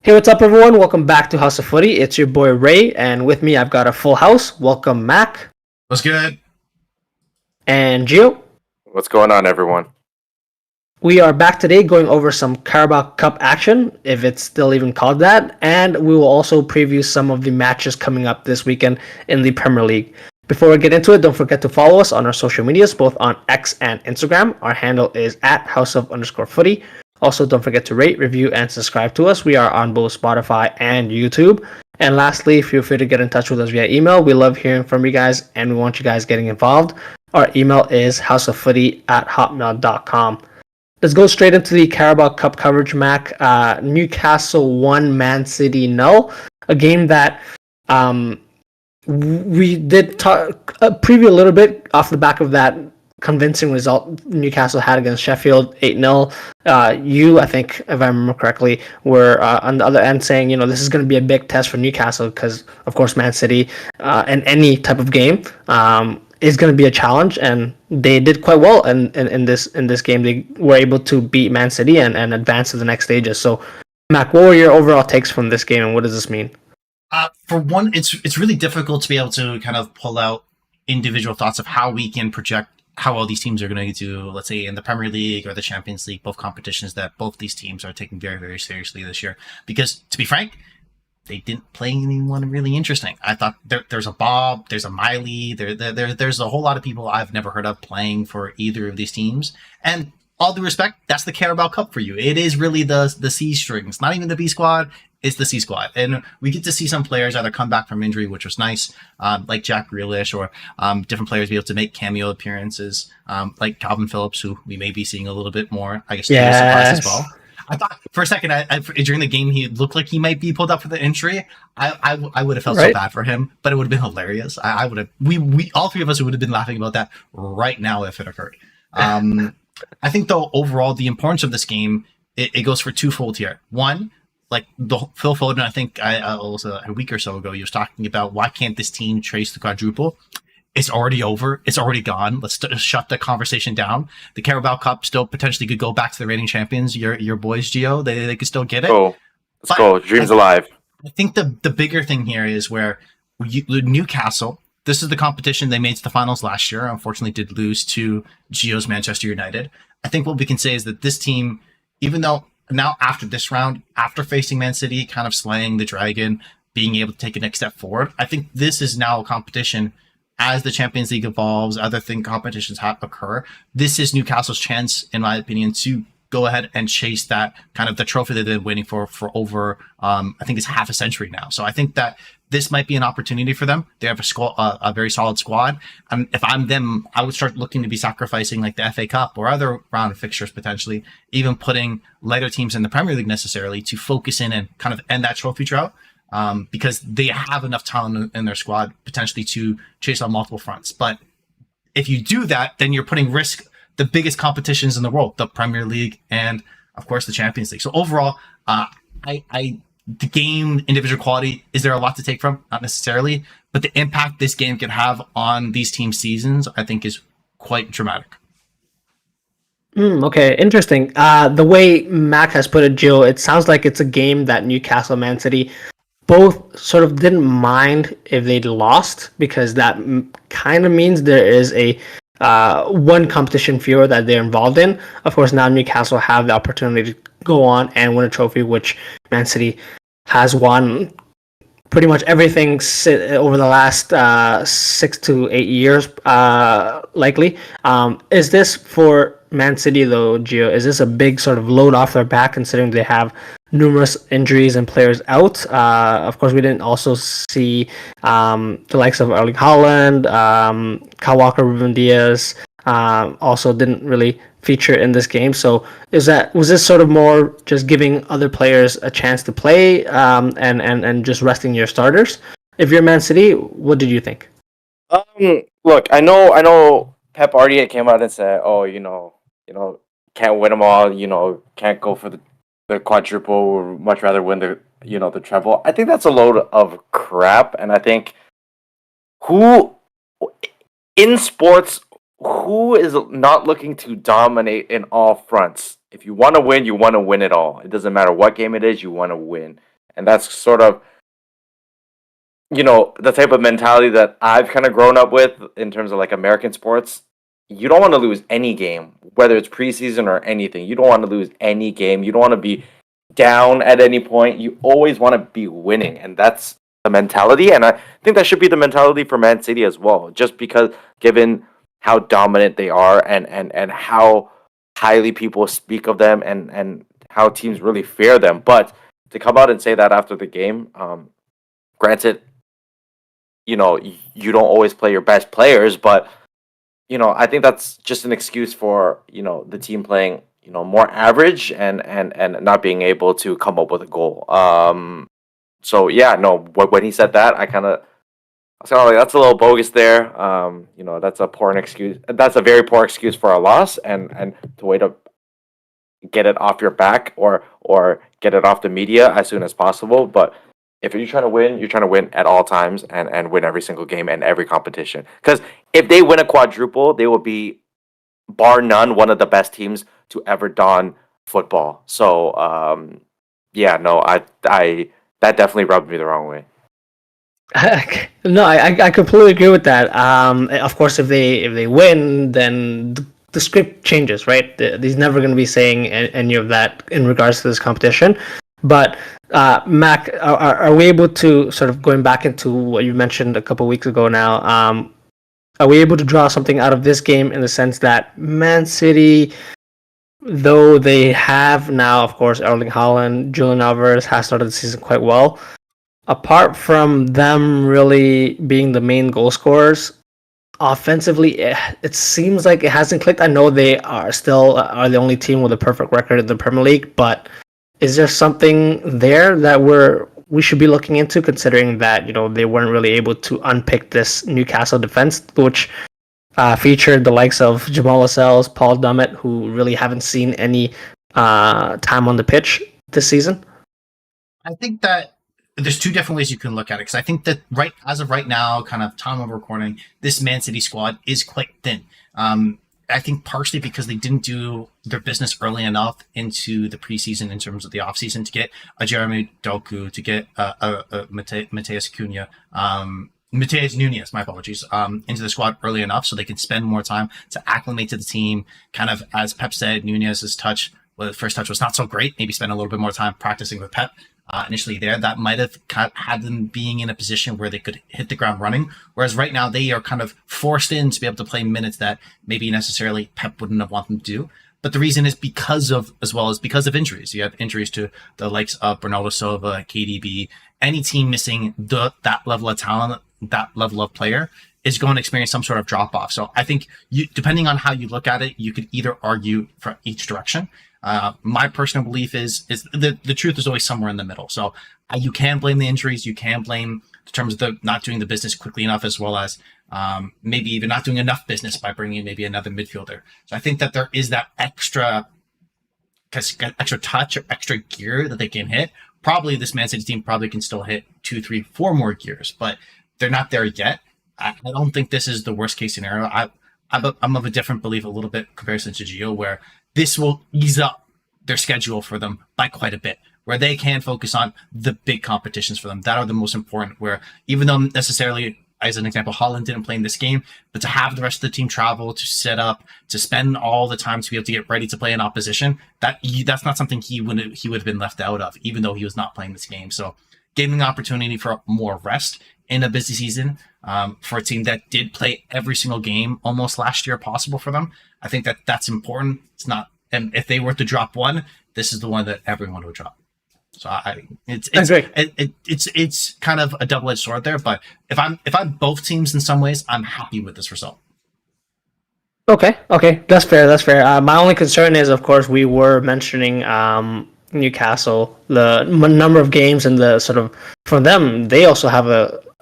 Hey, what's up, everyone? Welcome back to House of Footy. It's your boy Ray, and with me, I've got a full house. Welcome, Mac What's good? and Gio. What's going on, everyone? We are back today going over some Carabao Cup action, if it's still even called that, and we will also preview some of the matches coming up this weekend in the Premier League. Before we get into it, don't forget to follow us on our social medias, both on X and Instagram. Our handle is at @house_of_footy. Also, don't forget to rate, review, and subscribe to us. We are on both Spotify and YouTube. And lastly, feel free to get in touch with us via email. We love hearing from you guys, and we want you guys getting involved. Our email is houseoffooty@hotmail.com. Let's go straight into the Carabao Cup coverage, Mac. Newcastle 1, Man City 0. A game that we did preview a little bit off the back of that convincing result Newcastle had against Sheffield 8-0. I think, if I remember correctly, were on the other end saying, this is going to be a big test for Newcastle because, of course, Man City in any type of game is going to be a challenge, and they did quite well in this game. They were able to beat Man City and advance to the next stages. So, Mac, what were your overall takes from this game, and what does this mean? For one, it's really difficult to be able to kind of pull out individual thoughts of how we can project how well these teams are going to do, let's say, in the Premier League or the Champions League, both competitions that both these teams are taking very, very seriously this year. Because, to be frank, they didn't play anyone really interesting. I thought there's a Bob, there's a Miley, there's a whole lot of people I've never heard of playing for either of these teams. And all due respect, that's the Carabao Cup for you. It is really the C strings, not even the B squad. It's the C squad. And we get to see some players either come back from injury, which was nice, like Jack Grealish, or different players be able to make cameo appearances, like Calvin Phillips, who we may be seeing a little bit more, I guess, Yes. as well. I thought for a second, during the game, he looked like he might be pulled up for the injury. I would have felt so bad for him, but it would have been hilarious. I would have, we all three of us would have been laughing about that right now if it occurred. I think, though, overall, the importance of this game, it goes for twofold here. One, like Phil Foden, I think was a week or so ago, he was talking about why can't this team trace the quadruple? It's already over. It's already gone. Let's shut the conversation down. The Carabao Cup still potentially could go back to the reigning champions. Your boys, Gio, they could still get it. Let's go. Dreams alive. I think the bigger thing here is where Newcastle, this is the competition they made to the finals last year. Unfortunately, did lose to Gio's Manchester United. I think what we can say is that this team, even though now after this round, after facing Man City, kind of slaying the dragon, being able to take a next step forward, I think this is now a competition as the Champions League evolves, other competitions occur. This is Newcastle's chance, in my opinion, to go ahead and chase that kind of the trophy that they've been waiting for over, I think it's half a century now. So I think that this might be an opportunity for them. They have a very solid squad. If I'm them, I would start looking to be sacrificing like the FA Cup or other round fixtures potentially, even putting lighter teams in the Premier League necessarily to focus in and kind of end that trophy drought. Because they have enough talent in their squad potentially to chase on multiple fronts. But if you do that, then you're putting risk the biggest competitions in the world, the Premier League and, of course, the Champions League. So overall, the game, individual quality, is there a lot to take from? Not necessarily. But the impact this game can have on these team seasons, I think, is quite dramatic. Okay, interesting. The way Mac has put it, Jill, it sounds like it's a game that Newcastle, Man City both sort of didn't mind if they'd lost, because that kind of means there is a one competition fewer that they're involved in. Of course, now Newcastle have the opportunity to go on and win a trophy, which Man City has won pretty much everything over the last 6 to 8 years, likely. Is this for Man City, though, Gio? Is this a big sort of load off their back, considering they have numerous injuries and players out? Of course, we didn't also see the likes of Erling Haaland, Kyle Walker, Ruben Diaz, also didn't really feature in this game. So was this sort of more just giving other players a chance to play, and just resting your starters? If you're Man City, what did you think? Look, I know Pep already came out and said, can't win them all, can't go for the quadruple, or much rather win the treble. I think that's a load of crap, and I think in sports, who is not looking to dominate in all fronts? if you want to win, you want to win it all. It doesn't matter what game it is, you want to win. And that's sort of, the type of mentality that I've kind of grown up with in terms of like American sports. You don't want to lose any game, whether it's preseason or anything. You don't want to lose any game. You don't want to be down at any point. You always want to be winning. And that's the mentality. And I think that should be the mentality for Man City as well. Just because, given how dominant they are and how highly people speak of them and how teams really fear them. But to come out and say that after the game, granted, you don't always play your best players, but I think that's just an excuse for the team playing more average and not being able to come up with a goal. So yeah, no, when he said that, I was kind of like, that's a little bogus there. That's a poor excuse. That's a very poor excuse for a loss, and to wait to get it off your back or get it off the media as soon as possible. But if you're trying to win at all times and win every single game and every competition. Because if they win a quadruple, they will be, bar none, one of the best teams to ever don football. So yeah, no, I that definitely rubbed me the wrong way. No, I completely agree with that. Of course, if they win, then the script changes, right? He's never going to be saying any of that in regards to this competition. But Mac, are we able to, sort of going back into what you mentioned a couple weeks ago now? Are we able to draw something out of this game in the sense that Man City, though they have now, of course, Erling Haaland, Julian Alvarez has started the season quite well. Apart from them really being the main goal scorers, offensively, it seems like it hasn't clicked. I know they are still the only team with a perfect record in the Premier League, but is there something there that we should be looking into, considering that they weren't really able to unpick this Newcastle defense, which featured the likes of Jamal Lascelles, Paul Dummett, who really haven't seen any time on the pitch this season? I think that there's two different ways you can look at it, because I think that as of right now, kind of time of recording, this Man City squad is quite thin. I think partially because they didn't do their business early enough into the preseason in terms of the offseason to get a Jeremy Doku, to get Mateus Cunha, Mateus Nunez, my apologies, into the squad early enough so they can spend more time to acclimate to the team. Kind of, as Pep said, Nunez's first touch was not so great. Maybe spend a little bit more time practicing with Pep. Initially there, that might have had them being in a position where they could hit the ground running. Whereas right now they are kind of forced in to be able to play minutes that maybe necessarily Pep wouldn't have wanted them to do. But the reason is because of injuries. You have injuries to the likes of Bernardo Silva, KDB. Any team missing that level of talent, that level of player, is going to experience some sort of drop off. So I think depending on how you look at it, you could either argue for each direction. My personal belief is the truth is always somewhere in the middle. So you can blame the injuries, you can blame in terms of the not doing the business quickly enough, as well as maybe even not doing enough business by bringing maybe another midfielder. So I think that there is that extra touch or extra gear that they can hit. Probably this Man City team probably can still hit 2, 3, 4 more gears, but they're not there yet. I don't think this is the worst case scenario. I'm of a different belief a little bit comparison to Gio, where this will ease up their schedule for them by quite a bit, where they can focus on the big competitions for them that are the most important, where even though necessarily, as an example, Haaland didn't play in this game, but to have the rest of the team travel, to set up, to spend all the time to be able to get ready to play in opposition, that's not something he would have been left out of, even though he was not playing this game. So giving the opportunity for more rest in a busy season, for a team that did play every single game almost last year possible for them, I think that's important. It's not, and if they were to drop one, this is the one that everyone would drop. So it's kind of a double-edged sword there. But if I'm both teams in some ways, I'm happy with this result. Okay, that's fair. My only concern is, of course, we were mentioning Newcastle, the number of games and the sort of, for them, they also have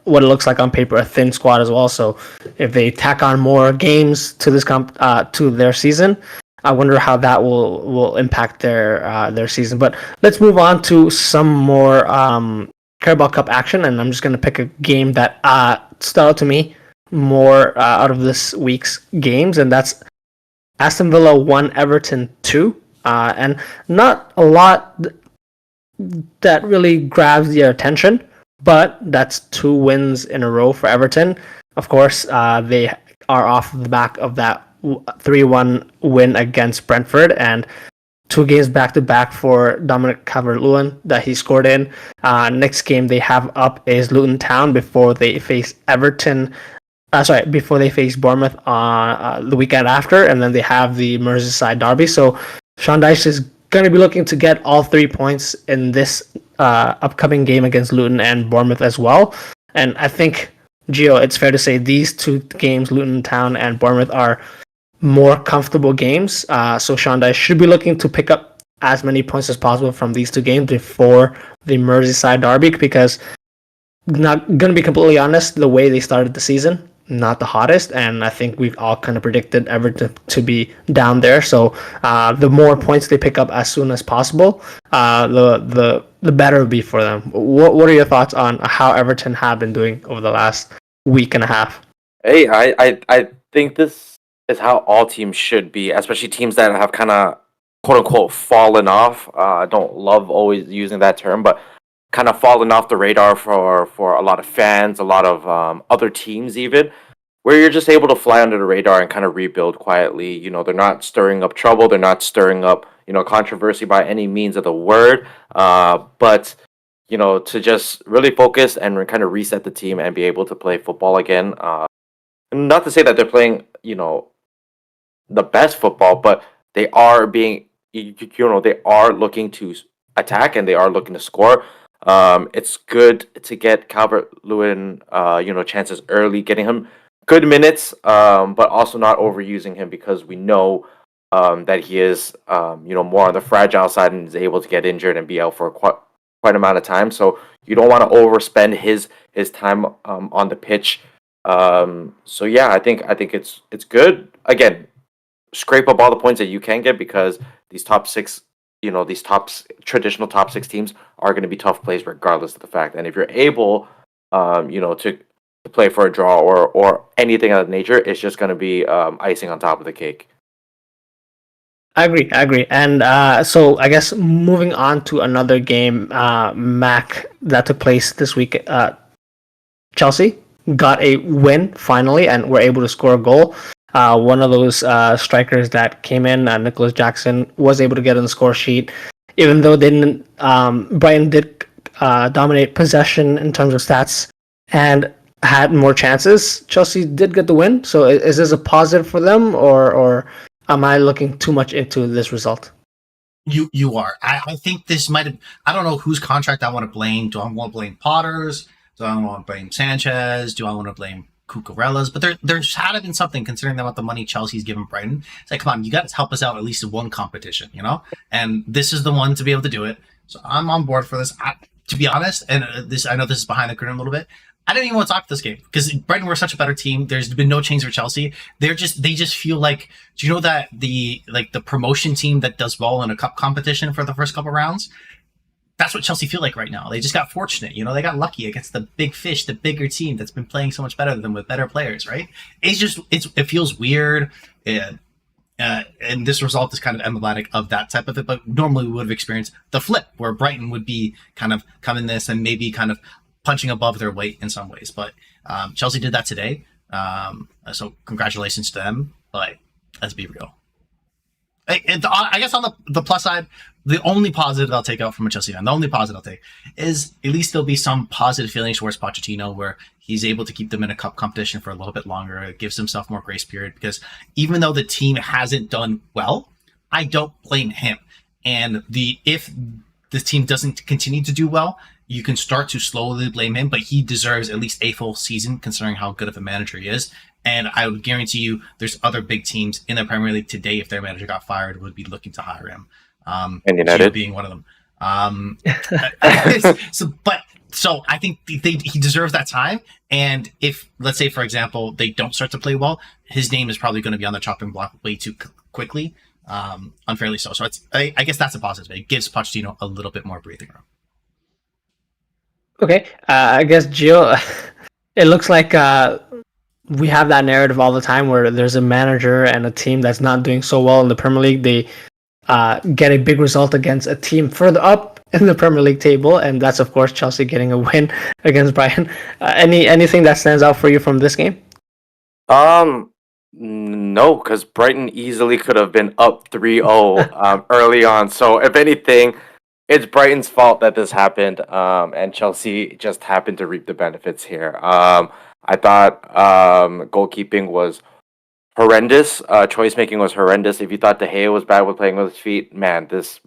what it looks like on paper, a thin squad as well. So if they tack on more games to this to their season, I wonder how that will impact their season. But let's move on to some more Carabao Cup action, and I'm just going to pick a game that stood out to me more out of this week's games, and that's Aston Villa 1, Everton 2. and not a lot that really grabs your attention. But that's 2 wins in a row for Everton. Of course, they are off the back of that 3-1 win against Brentford, and 2 games back to back for Dominic Calvert-Lewin that he scored in. Next game they have up is Luton Town before they face Everton. Before they face Bournemouth on the weekend after, and then they have the Merseyside derby. So Sean Dyche is going to be looking to get all 3 points in this upcoming game against Luton and Bournemouth as well. And I think, Gio, it's fair to say these 2 games, Luton Town and Bournemouth, are more comfortable games. So Sean Dyche should be looking to pick up as many points as possible from these 2 games before the Merseyside derby, because, not going to be completely honest, the way they started the season, not the hottest, and I think we've all kind of predicted Everton to be down there. So the more points they pick up as soon as possible, the better it will be for them. What are your thoughts on how Everton have been doing over the last week and a half? Hey, I think this is how all teams should be, especially teams that have kind of quote unquote fallen off. I don't love always using that term, but kind of fallen off the radar for a lot of fans, a lot of other teams even, where you're just able to fly under the radar and kind of rebuild quietly. You know, they're not stirring up trouble. They're not stirring up, controversy by any means of the word. But, to just really focus and kind of reset the team and be able to play football again. Not to say that they're playing, the best football, but they are being, they are looking to attack and they are looking to score. It's good to get Calvert-Lewin, chances early, getting him good minutes, but also not overusing him, because we know that he is, more on the fragile side and is able to get injured and be out for quite amount of time. So you don't want to overspend his time on the pitch. So yeah, I think it's good. Again, scrape up all the points that you can get, because these top 6. These traditional top 6 teams are going to be tough plays regardless of the fact. And if you're able, to play for a draw or anything of that nature, it's just going to be icing on top of the cake. I agree. And so I guess moving on to another game, Mac, that took place this week. Chelsea got a win finally, and were able to score a goal. One of those strikers that came in, Nicholas Jackson, was able to get on the score sheet, even though they didn't. Brighton did dominate possession in terms of stats and had more chances. Chelsea did get the win. So is this a positive for them, or am I looking too much into this result? You are. I think this might have. I don't know whose contract I want to blame. Do I want to blame Potter's? Do I want to blame Sanchez? Do I want to blame Cucurella's? But there's had to been something, considering the amount of money Chelsea's given Brighton. It's like, come on, you got to help us out at least in one competition, And this is the one to be able to do it. So I'm on board for this. To be honest, and I know this is behind the curtain a little bit. I didn't even want to talk this game because Brighton were such a better team. There's been no change for Chelsea. They just feel like, do you know that the promotion team that does well in a cup competition for the first couple rounds? That's what Chelsea feel like right now. They just got fortunate, they got lucky against the big fish, the bigger team that's been playing so much better than them with better players, right? It feels weird, and this result is kind of emblematic of that type of it. But normally we would have experienced the flip, where Brighton would be kind of coming this and maybe kind of punching above their weight in some ways. But Chelsea did that today, so congratulations to them. But let's be real. I guess on the plus side, the only positive I'll take out from a Chelsea fan, the only positive I'll take, is at least there'll be some positive feelings towards Pochettino, where he's able to keep them in a cup competition for a little bit longer. It gives himself more grace period, because even though the team hasn't done well, I don't blame him. And if the team doesn't continue to do well, you can start to slowly blame him, but he deserves at least a full season, considering how good of a manager he is. And I would guarantee you there's other big teams in the Premier League today, if their manager got fired, would be looking to hire him. And United being one of them. So I think he deserves that time. And if, let's say, for example, they don't start to play well, his name is probably going to be on the chopping block way too quickly, unfairly so. So I guess that's a positive. It gives Pochettino a little bit more breathing room. Okay, I guess, Gio, it looks like we have that narrative all the time where there's a manager and a team that's not doing so well in the Premier League. They get a big result against a team further up in the Premier League table, and that's of course Chelsea getting a win against Brighton. Anything that stands out for you from this game? No, because Brighton easily could have been up 3-0 early on. So if anything, it's Brighton's fault that this happened, and Chelsea just happened to reap the benefits here. I thought goalkeeping was horrendous. Choice making was horrendous. If you thought De Gea was bad with playing with his feet, man, this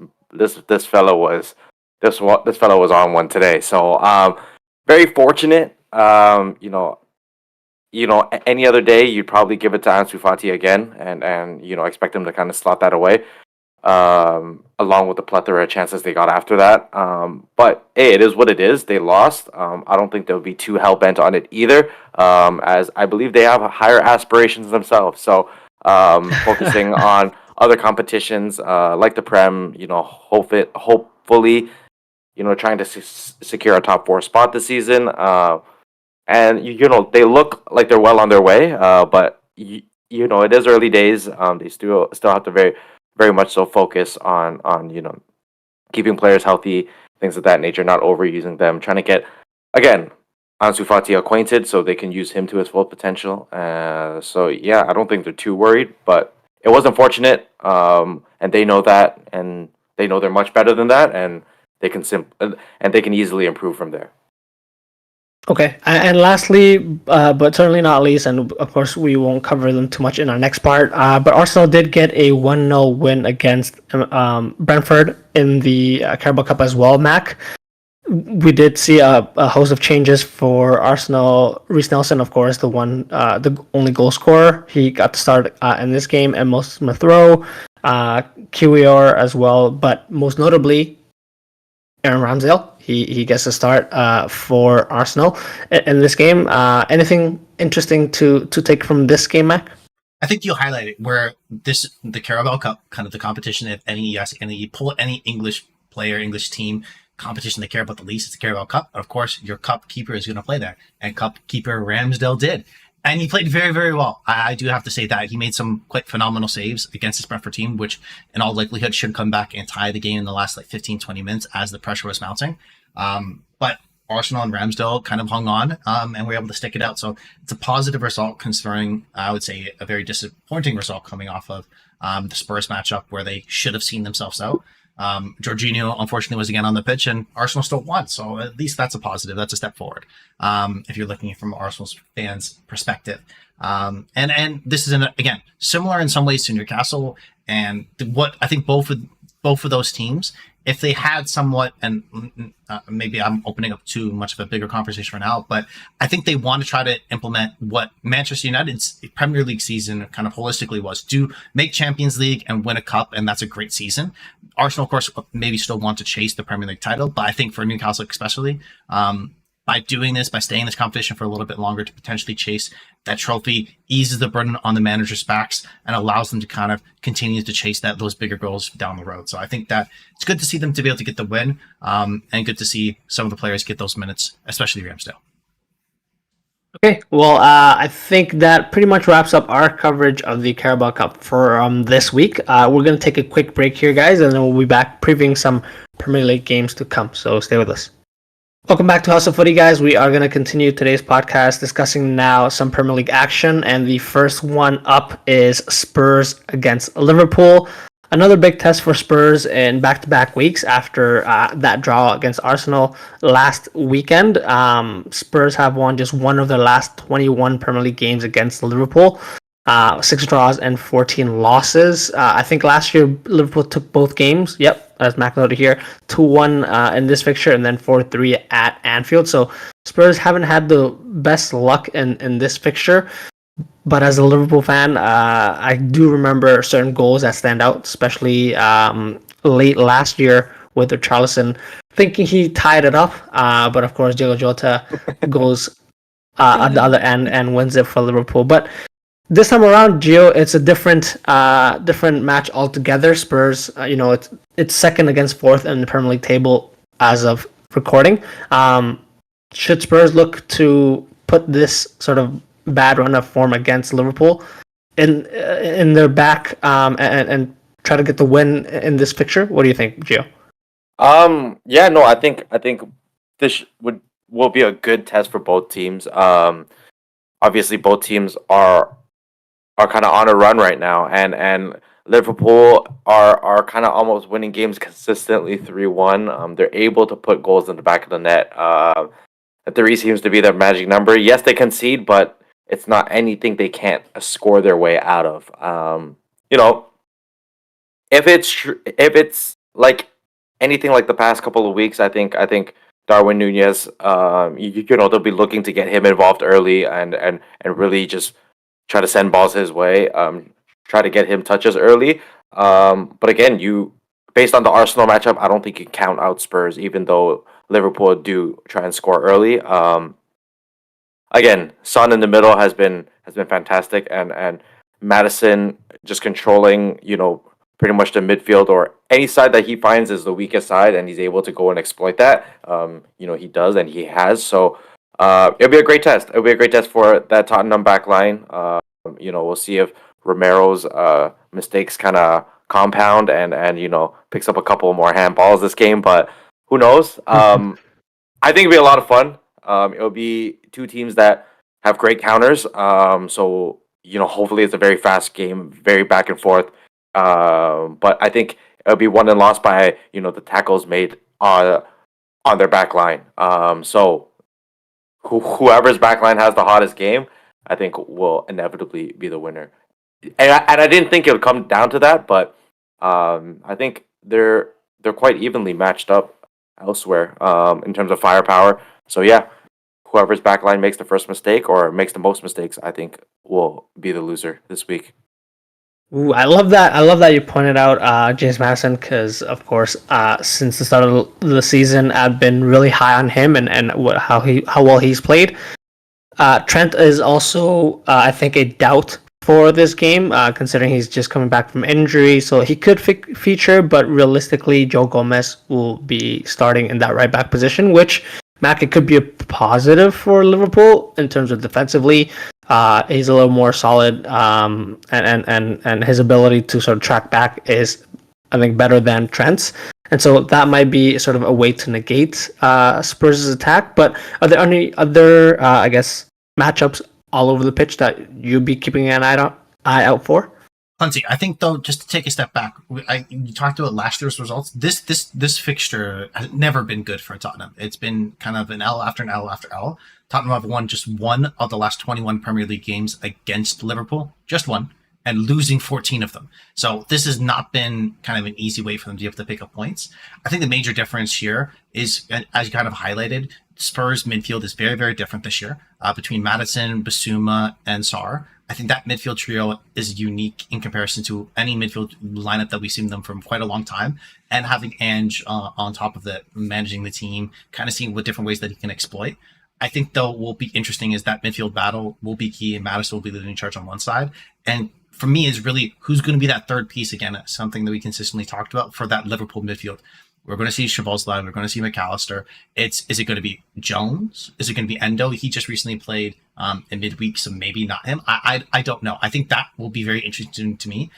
fellow was this fellow was on one today. So very fortunate. Any other day you'd probably give it to Ansu Fati again, and expect him to kind of slot that away, along with the plethora of chances they got after that. But hey, it is what it is. They lost. I don't think they'll be too hell bent on it either, as I believe they have higher aspirations themselves. So focusing on other competitions like the Prem, hopefully, trying to secure a top 4 spot this season. And they look like they're well on their way, but it is early days. They still have to very, very much so focus on keeping players healthy, things of that nature, not overusing them, trying to get again Ansu Fati acquainted so they can use him to his full potential. So yeah, I don't think they're too worried, but it was unfortunate, and they know that, and they know they're much better than that, and they can easily improve from there. Okay, and lastly, but certainly not least, and of course we won't cover them too much in our next part, but Arsenal did get a 1-0 win against Brentford in the Carabao Cup as well, Mac. We did see a host of changes for Arsenal. Reece Nelson, of course, the only goal scorer. He got to start in this game, and Mo Smith-Rowe, Kiwior as well, but most notably, Aaron Ramsdale. He gets to start for Arsenal in this game. Anything interesting to take from this game, Mac? I think you highlight it where the Carabao Cup, kind of the competition. If you pull any English player, English team competition they care about the least, it's the Carabao Cup. Of course, your cup keeper is going to play there, and cup keeper Ramsdale did. And he played very, very well. I do have to say that. He made some quite phenomenal saves against this Brentford team, which in all likelihood should come back and tie the game in the last 15, 20 minutes as the pressure was mounting. But Arsenal and Ramsdale kind of hung on and were able to stick it out. So it's a positive result considering, I would say, a very disappointing result coming off of the Spurs matchup where they should have seen themselves out. Jorginho, unfortunately, was again on the pitch, and Arsenal still won. So at least that's a positive. That's a step forward. If you're looking from Arsenal's fans' perspective. And this is, again, similar in some ways to Newcastle. And what I think both of those teams, if they had somewhat, and maybe I'm opening up too much of a bigger conversation for now, but I think they want to try to implement what Manchester United's Premier League season kind of holistically was: do make Champions League and win a cup, and that's a great season. Arsenal, of course, maybe still want to chase the Premier League title, but I think for Newcastle especially, by doing this, by staying in this competition for a little bit longer to potentially chase that trophy, eases the burden on the manager's backs and allows them to kind of continue to chase those bigger goals down the road. So I think that it's good to see them to be able to get the win, and good to see some of the players get those minutes, especially Ramsdale. Okay, well, I think that pretty much wraps up our coverage of the Carabao Cup for this week. We're going to take a quick break here, guys, and then we'll be back previewing some Premier League games to come. So stay with us. Welcome back to House of Footy, guys. We are going to continue today's podcast discussing now some Premier League action, and the first one up is Spurs against Liverpool. Another big test for Spurs in back-to-back weeks after that draw against Arsenal last weekend. Spurs have won just one of their last 21 Premier League games against Liverpool. 6 draws and 14 losses. I think last year Liverpool took both games. Yep, as Mac noted here, 2-1 in this fixture and then 4-3 at Anfield. So Spurs haven't had the best luck in this fixture. But as a Liverpool fan, I do remember certain goals that stand out, especially late last year with Richarlison, thinking he tied it up. But of course, Diogo Jota goes at the other end and wins it for Liverpool. But this time around, Gio, it's a different match altogether. Spurs, it's second against fourth in the Premier League table as of recording. Should Spurs look to put this sort of bad run of form against Liverpool in their back and try to get the win in this fixture? What do you think, Gio? Yeah, no, I think this will be a good test for both teams. Obviously both teams are kind of on a run right now, and Liverpool are kind of almost winning games consistently 3-1. They're able to put goals in the back of the net. Three seems to be their magic number. Yes, they concede, but it's not anything they can't score their way out of. You know, if it's like anything like the past couple of weeks, I think Darwin Nunez, you know, they'll be looking to get him involved early and really just try to send balls his way. Try to get him touches early. But again, based on the Arsenal matchup, I don't think you count out Spurs, even though Liverpool do try and score early. Again, Son in the middle has been fantastic, and Madison just controlling, you know, pretty much the midfield, or any side that he finds is the weakest side, and he's able to go and exploit that. You know, he does, and he has. So it'll be a great test. It'll be a great test for that Tottenham back line. You know, we'll see if Romero's mistakes kind of compound and you know, picks up a couple more handballs this game, but who knows? I think it'll be a lot of fun. It'll be two teams that have great counters. So you know, hopefully it's a very fast game, very back and forth. But I think it'll be won and lost by, you know, the tackles made on their back line. So whoever's back line has the hottest game, I think will inevitably be the winner. And I didn't think it would come down to that, but I think they're quite evenly matched up elsewhere in terms of firepower. So yeah, whoever's backline makes the first mistake or makes the most mistakes, I think will be the loser this week. Ooh, I love that. I love that you pointed out James Madison, because of course, since the start of the season, I've been really high on him and how well he's played. Trent is also, I think, a doubt for this game, considering he's just coming back from injury, so he could feature. But realistically, Joe Gomez will be starting in that right back position, which it could be a positive for Liverpool in terms of defensively. He's a little more solid, and his ability to sort of track back is, I think, better than Trent's. And so that might be sort of a way to negate Spurs' attack. But are there any other, I guess, matchups all over the pitch that you'd be keeping an eye out for? Plenty. I think, though, just to take a step back, you talked about last year's results. This fixture has never been good for Tottenham. It's been kind of an L after an L after L. Tottenham have won just one of the last 21 Premier League games against Liverpool, just one, and losing 14 of them. So this has not been kind of an easy way for them to be able to pick up points. I think the major difference here is, as you kind of highlighted, Spurs midfield is very, very different this year between Maddison, Basuma, and Sarr. I think that midfield trio is unique in comparison to any midfield lineup that we've seen them from quite a long time. And having Ange on top of that, managing the team, kind of seeing what different ways that he can exploit. I think, though, what will be interesting is that midfield battle will be key, and Maddison will be leading charge on one side. And for me, is really who's going to be that third piece again, something that we consistently talked about for that Liverpool midfield. We're going to see Szoboszlai, we're going to see McAllister. Is it going to be Jones? Is it going to be Endo? He just recently played in midweek, so maybe not him. I don't know. I think that will be very interesting to me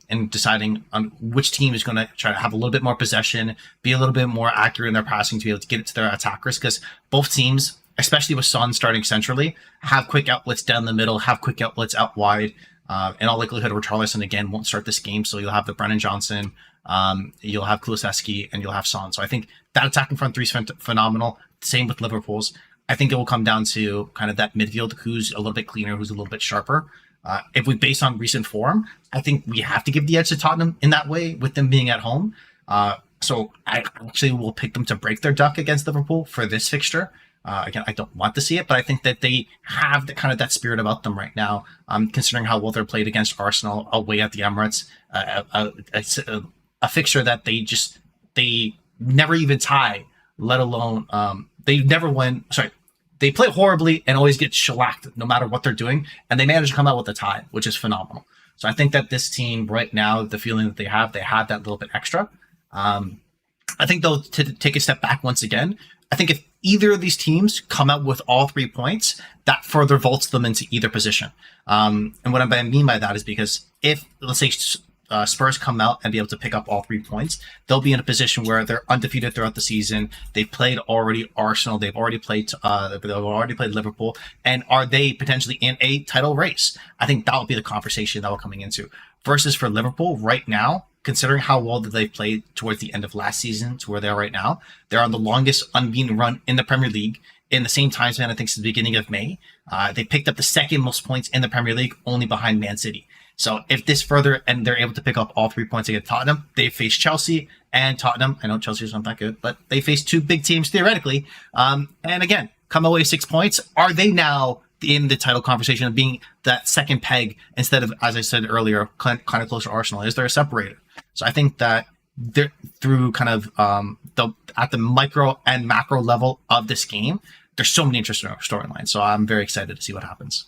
in deciding on which team is going to try to have a little bit more possession, be a little bit more accurate in their passing to be able to get it to their attackers, because both teams, especially with Son starting centrally, have quick outlets down the middle, have quick outlets out wide. In all likelihood, Richarlison again won't start this game, so you'll have the Brennan Johnson, you'll have Kulusevski, and you'll have Son. So I think that attacking front three is phenomenal. Same with Liverpool's. I think it will come down to kind of that midfield, who's a little bit cleaner, who's a little bit sharper. If we base on recent form, I think we have to give the edge to Tottenham in that way, with them being at home. So I actually will pick them to break their duck against Liverpool for this fixture. Again, I don't want to see it, but I think that they have the kind of that spirit about them right now, considering how well they're played against Arsenal away at the Emirates. A fixture that they never even tie, let alone they never win. Sorry, they play horribly and always get shellacked no matter what they're doing, and they manage to come out with a tie, which is phenomenal. So I think that this team right now, the feeling that they have that little bit extra. I think, though, to take a step back once again, I think if either of these teams come out with all 3 points, that further vaults them into either position. And what I mean by that is because if, let's say, Spurs come out and be able to pick up all 3 points, they'll be in a position where they're undefeated throughout the season. They've played already Arsenal. They've already played Liverpool. And are they potentially in a title race? I think that will be the conversation that we're coming into. Versus for Liverpool right now, considering how well that they've played towards the end of last season to where they are right now, they're on the longest unbeaten run in the Premier League in the same time span, I think, since the beginning of May. They picked up the second most points in the Premier League, only behind Man City. So if this further, and they're able to pick up all 3 points against Tottenham, they face Chelsea and Tottenham. I know Chelsea's not that good, but they face 2 big teams theoretically. And again, come away 6 points. Are they now in the title conversation of being that second peg instead of, as I said earlier, kind of closer to Arsenal? Is there a separator? So I think that they're through kind of at the micro and macro level of this game, there's so many interesting storylines. So I'm very excited to see what happens.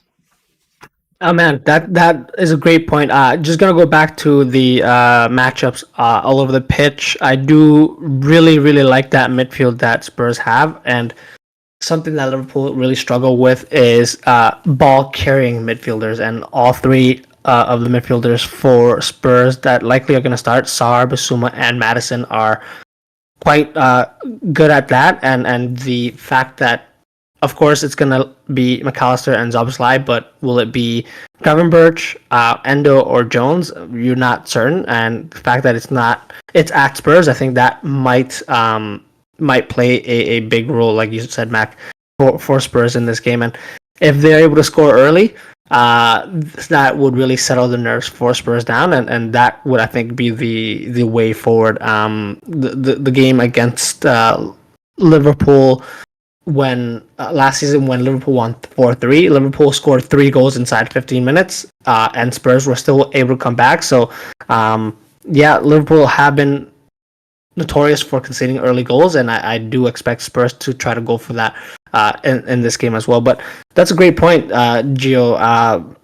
Oh man, that is a great point. Just gonna go back to the matchups all over the pitch. I do really like that midfield that Spurs have, and something that Liverpool really struggle with is ball carrying midfielders, and all 3 of the midfielders for Spurs that likely are going to start, Sarr, Bissouma, and Maddison, are quite good at that. And the fact that, of course, it's going to be McAllister and Szoboszlai, but will it be Gravenberch, Endo, or Jones? You're not certain. And the fact that it's at Spurs, I think that might play a big role, like you said, Mac, for Spurs in this game. And if they're able to score early, that would really settle the nerves for Spurs down, and that would, I think, be the way forward. The game against Liverpool, when last season when Liverpool won 4-3, Liverpool scored 3 goals inside 15 minutes, and Spurs were still able to come back. So Liverpool have been notorious for conceding early goals, and I do expect Spurs to try to go for that in this game as well. But that's a great point, Gio.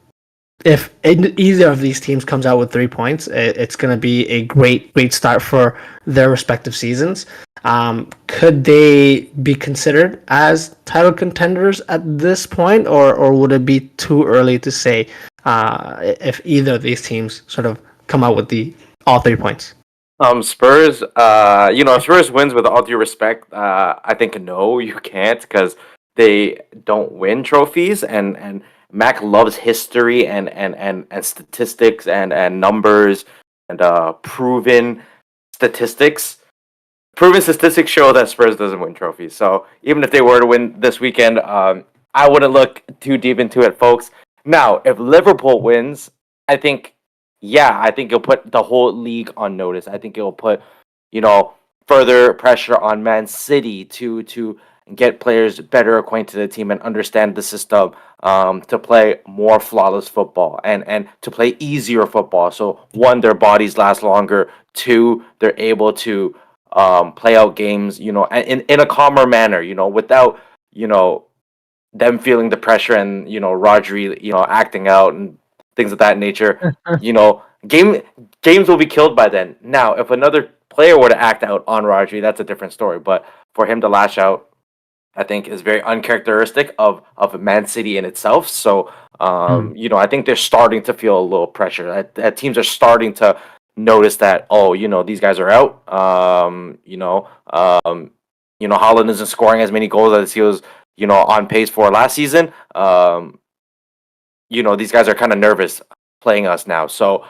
If either of these teams comes out with 3 points, it's going to be a great start for their respective seasons. Could they be considered as title contenders at this point, or would it be too early to say if either of these teams sort of come out with all 3 points? Spurs, if Spurs wins, with all due respect, I think no, you can't, because they don't win trophies, and Mac loves history and statistics and numbers and proven statistics. Proven statistics show that Spurs doesn't win trophies. So even if they were to win this weekend, I wouldn't look too deep into it, folks. Now, if Liverpool wins, I think it'll put the whole league on notice. I think it'll put, further pressure on Man City to get players better acquainted to the team and understand the system, to play more flawless football and to play easier football. So 1, their bodies last longer. 2, they're able to play out games, in a calmer manner, without, them feeling the pressure and, Rodri, acting out and things of that nature. Games will be killed by then. Now, if another player were to act out on Rodri, that's a different story. But for him to lash out, I think, is very uncharacteristic of Man City in itself. So, I think they're starting to feel a little pressure. That teams are starting to notice that, these guys are out. Haaland isn't scoring as many goals as he was, on pace for last season. These guys are kind of nervous playing us now. So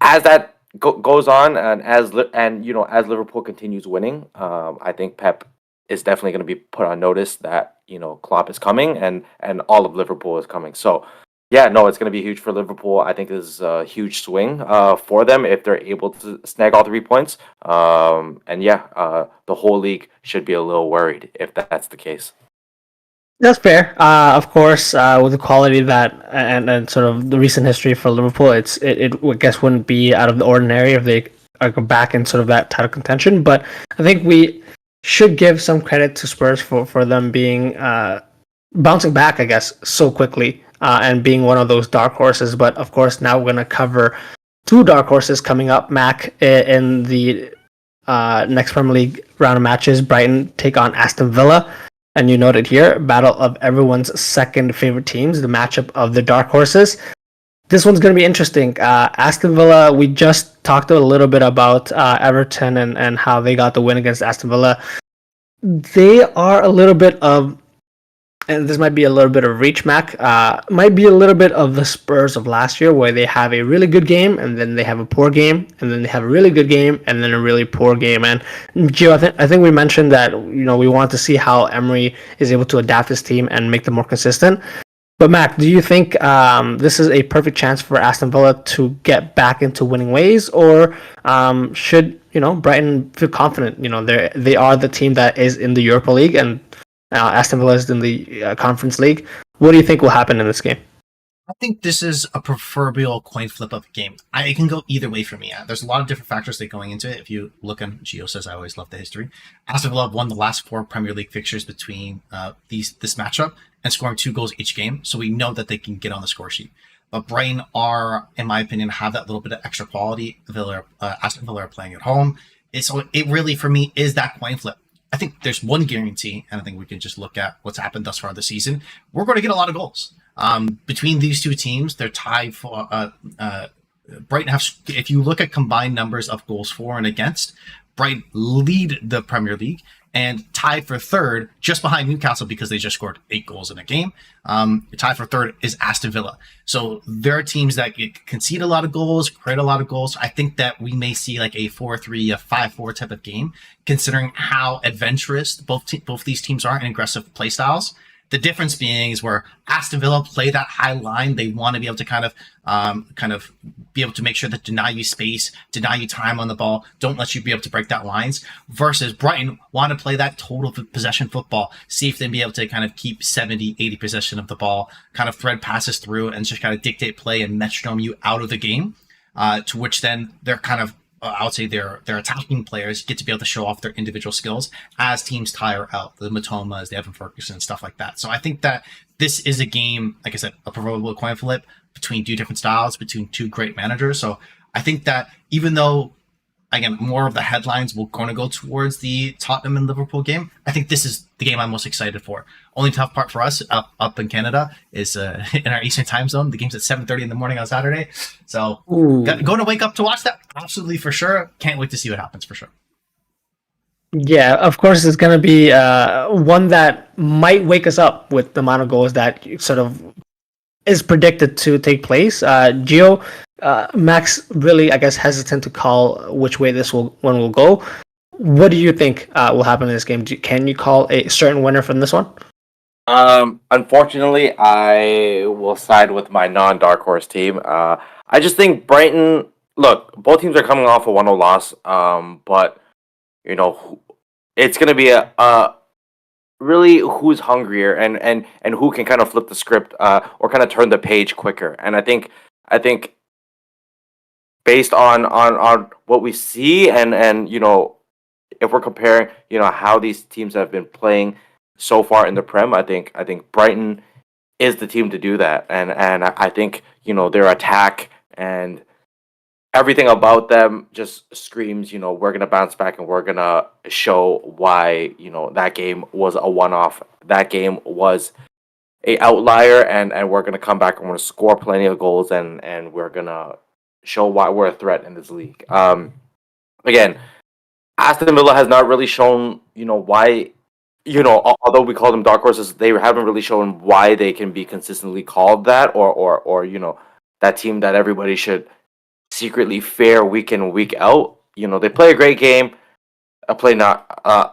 as that goes on, and as Liverpool continues winning, I think Pep is definitely going to be put on notice that Klopp is coming and all of Liverpool is coming. So it's going to be huge for Liverpool. I think this is a huge swing for them if they're able to snag all 3 points. The whole league should be a little worried if that's the case. That's fair. Of course, with the quality that and sort of the recent history for Liverpool, it I guess wouldn't be out of the ordinary if they go back in sort of that title contention. But I think we should give some credit to Spurs for them being bouncing back, I guess, so quickly and being one of those dark horses. But of course, now we're going to cover 2 dark horses coming up, Mac, in the next Premier League round of matches. Brighton take on Aston Villa. And you noted here, battle of everyone's second favorite teams, the matchup of the dark horses. This one's going to be interesting. Aston Villa, we just talked a little bit about Everton and how they got the win against Aston Villa. They are a little bit of, and this might be a little bit of reach, Mac, might be a little bit of the Spurs of last year, where they have a really good game, and then they have a poor game, and then they have a really good game, and then a really poor game. And Gio, I think we mentioned that we want to see how Emery is able to adapt his team and make them more consistent. But Mac, do you think this is a perfect chance for Aston Villa to get back into winning ways, or should Brighton feel confident? They are the team that is in the Europa League, and Aston Villa is in the Conference League. What do you think will happen in this game? I think this is a proverbial coin flip of a game. It can go either way for me. There's a lot of different factors that going into it. If you look on Gio says, I always love the history. Aston Villa won the last 4 Premier League fixtures between this matchup and scoring 2 goals each game. So we know that they can get on the score sheet. But Brighton are, in my opinion, have that little bit of extra quality. Aston Villa are playing at home. So it really, for me, is that coin flip. I think there's one guarantee, and I think we can just look at what's happened thus far this season. We're going to get a lot of goals. Between these two teams, they're tied for Brighton have. If you look at combined numbers of goals for and against, Brighton lead the Premier League and tied for third, just behind Newcastle because they just scored 8 goals in a game. Tied for third is Aston Villa. So there are teams that concede a lot of goals, create a lot of goals. I think that we may see like a 4-3, a 5-4 type of game, considering how adventurous both these teams are in aggressive play styles. The difference being is where Aston Villa play that high line. They want to be able to kind of be able to make sure that deny you space, deny you time on the ball, don't let you be able to break that lines. Versus Brighton want to play that total possession football, see if they be able to kind of keep 70, 80 possession of the ball, kind of thread passes through and just kind of dictate play and metronome you out of the game. To which then they're kind of I would say their attacking players get to be able to show off their individual skills as teams tire out the Matomas, the Evan Ferguson, stuff like that. So I think that this is a game, like I said, a proverbial coin flip between 2 different styles, between 2 great managers. So I think that even though, again, more of the headlines will going to go towards the Tottenham and Liverpool game, I think this is the game I'm most excited for. Only tough part for us up in Canada is in our Eastern time zone. The game's at 7:30 in the morning on Saturday. So going to wake up to watch that? Absolutely, for sure. Can't wait to see what happens, for sure. Yeah, of course, it's going to be one that might wake us up with the amount of goals that sort of is predicted to take place. Gio, Max really, I guess, hesitant to call which way this one will go. What do you think will happen in this game? Can you call a certain winner from this one? Unfortunately, I will side with my non-dark horse team. I just think Brighton. Look, both teams are coming off a 1-0 loss. But it's going to be a really who's hungrier and who can kind of flip the script or kind of turn the page quicker. And I think based on what we see and if we're comparing how these teams have been playing so far in the Prem, I think Brighton is the team to do that. And I think their attack and everything about them just screams, we're going to bounce back and we're going to show why, that game was a one-off. That game was a outlier, and we're going to come back and we're going to score plenty of goals, and we're going to show why we're a threat in this league. Again, Aston Villa has not really shown, why, although we call them dark horses, they haven't really shown why they can be consistently called that or that team that everybody should secretly fear week in, week out. They play a great game, play not a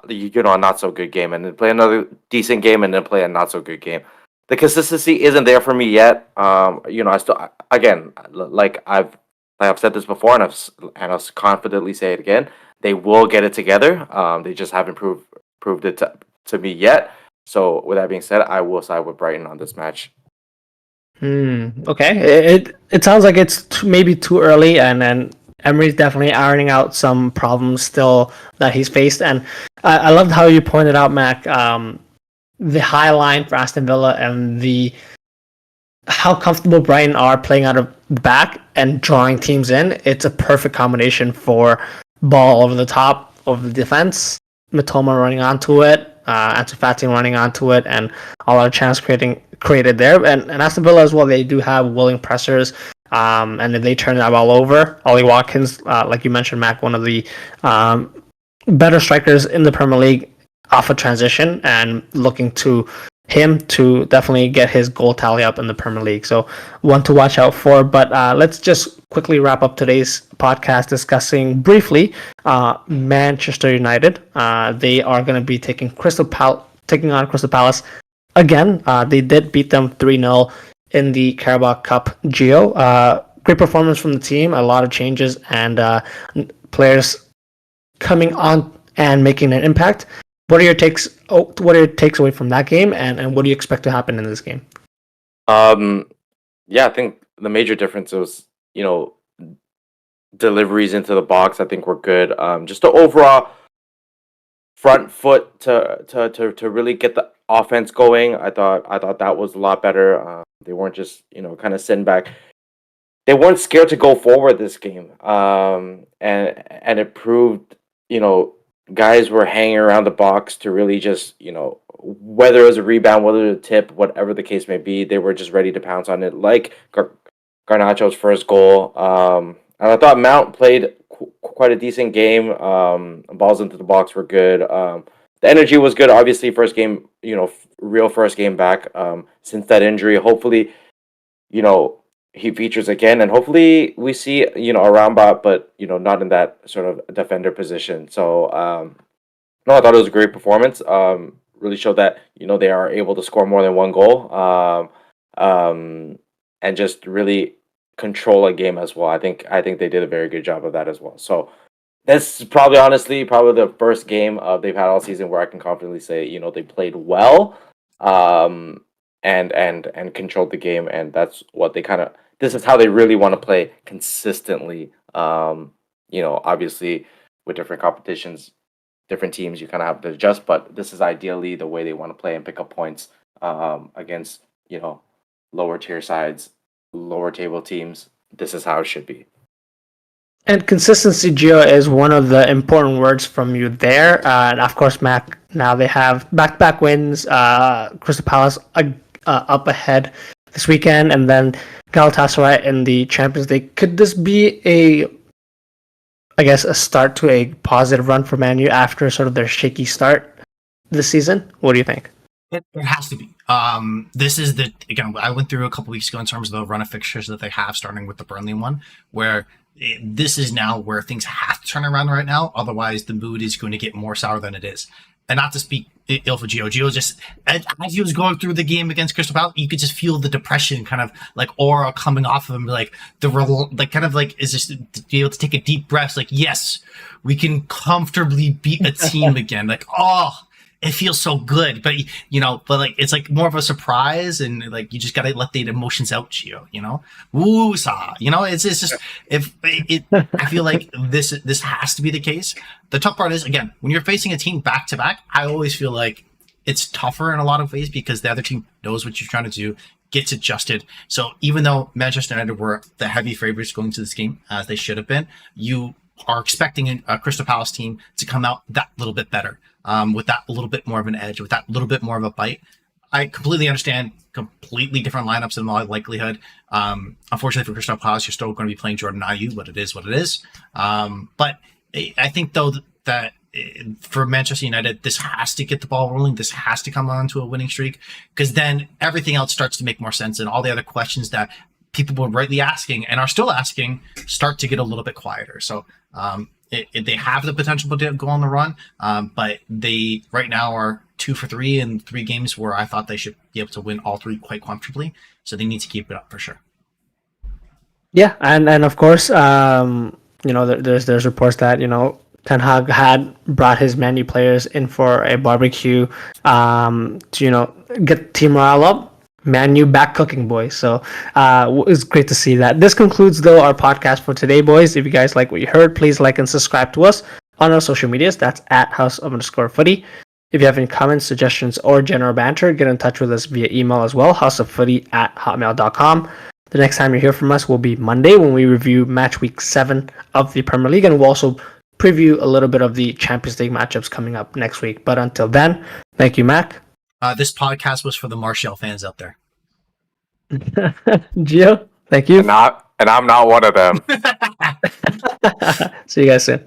not so good game, and then play another decent game, and then play a not so good game. The consistency isn't there for me yet. I still, again, like I've said this before, and I'll confidently say it again. They will get it together. They just haven't proved it to me yet. So with that being said, I will side with Brighton on this match. Okay. It sounds like it's maybe too early, and Emery's definitely ironing out some problems still that he's faced. And I loved how you pointed out, Mac, the high line for Aston Villa and how comfortable Brighton are playing out of the back and drawing teams in. It's a perfect combination for ball over the top of the defense, Matoma running onto it, Ansu Fati running onto it, and a lot of chance created there. And Aston Villa as well, they do have willing pressers. And if they turn that ball over, Ollie Watkins, like you mentioned, Mac, one of the better strikers in the Premier League off a transition, and looking to him to definitely get his goal tally up in the Premier League. So one to watch out for. But let's just quickly wrap up today's podcast discussing briefly Manchester United. They are going to be taking on Crystal Palace again. They did beat them 3-0 in the Carabao Cup Gio. Great performance from the team. A lot of changes and players coming on and making an impact. What are your takes? What are your takes away from that game, and what do you expect to happen in this game? Yeah, I think the major difference was, deliveries into the box. I think were good. Just the overall front foot to really get the offense going. I thought that was a lot better. They weren't just kind of sitting back. They weren't scared to go forward this game. And it proved guys were hanging around the box to really just, whether it was a rebound, whether it was a tip, whatever the case may be, they were just ready to pounce on it, like Garnacho's first goal. And I thought Mount played quite a decent game. Balls into the box were good. The energy was good. Obviously, first game, real first game back since that injury. Hopefully, he features again, and hopefully we see a Rambot, but not in that sort of defender position. So no, I thought it was a great performance. Really showed that they are able to score more than one goal, and just really control a game as well. I think they did a very good job of that as well. So this is probably the first game they've had all season where I can confidently say they played well. And controlled the game, and that's what they this is how they really want to play consistently. Obviously with different competitions, different teams, you kind of have to adjust, but this is ideally the way they want to play and pick up points against lower tier sides, lower table teams. This is how it should be. And consistency, Gio, is one of the important words from you there. And of course, Mac, now they have back-to-back wins. Crystal Palace up ahead this weekend, and then Galatasaray in the Champions League. Could this be a start to a positive run for Man U after sort of their shaky start this season? What do you think? It has to be. This is I went through a couple weeks ago in terms of the run of fixtures that they have, starting with the Burnley one, where this is now where things have to turn around right now. Otherwise, the mood is going to get more sour than it is. And not to speak ill for Gio. Gio just, as he was going through the game against Crystal Palace, you could just feel the depression kind of like aura coming off of him. Is just to be able to take a deep breath. Like, yes, we can comfortably beat a team again. Like, oh, it feels so good. But, it's like more of a surprise, and like, you just got to let the emotions out, Gio, woo-saw, it's just, I feel like this has to be the case. The tough part is, again, when you're facing a team back to back, I always feel like it's tougher in a lot of ways because the other team knows what you're trying to do, gets adjusted. So even though Manchester United were the heavy favorites going to this game, as they should have been, you are expecting a Crystal Palace team to come out that little bit better, with that little bit more of an edge, with that little bit more of a bite. I completely understand completely different lineups in all likelihood. Unfortunately for Crystal Palace, you're still going to be playing Jordan Ayew, but it is what it is. But I think, though, that for Manchester United, this has to get the ball rolling. This has to come on to a winning streak, because then everything else starts to make more sense, and all the other questions that people were rightly asking and are still asking start to get a little bit quieter. So they have the potential to go on the run, but they right now are 2 for 3 in 3 games where I thought they should be able to win all 3 quite comfortably. So they need to keep it up for sure. Yeah, and of course, there's reports that Ten Hag had brought his Man U players in for a barbecue to get team morale up. Man U back cooking, boys. So it's great to see that. This concludes, though, our podcast for today, boys. If you guys like what you heard, please like and subscribe to us on our social medias. That's at @house_footy. If you have any comments, suggestions, or general banter, get in touch with us via email as well, houseoffooty@hotmail.com. The next time you hear from us will be Monday when we review match week 7 of the Premier League, and we'll also preview a little bit of the Champions League matchups coming up next week. But until then, thank you, Mac. This podcast was for the Martial fans out there. Gio, thank you. and I'm not one of them. See you guys soon.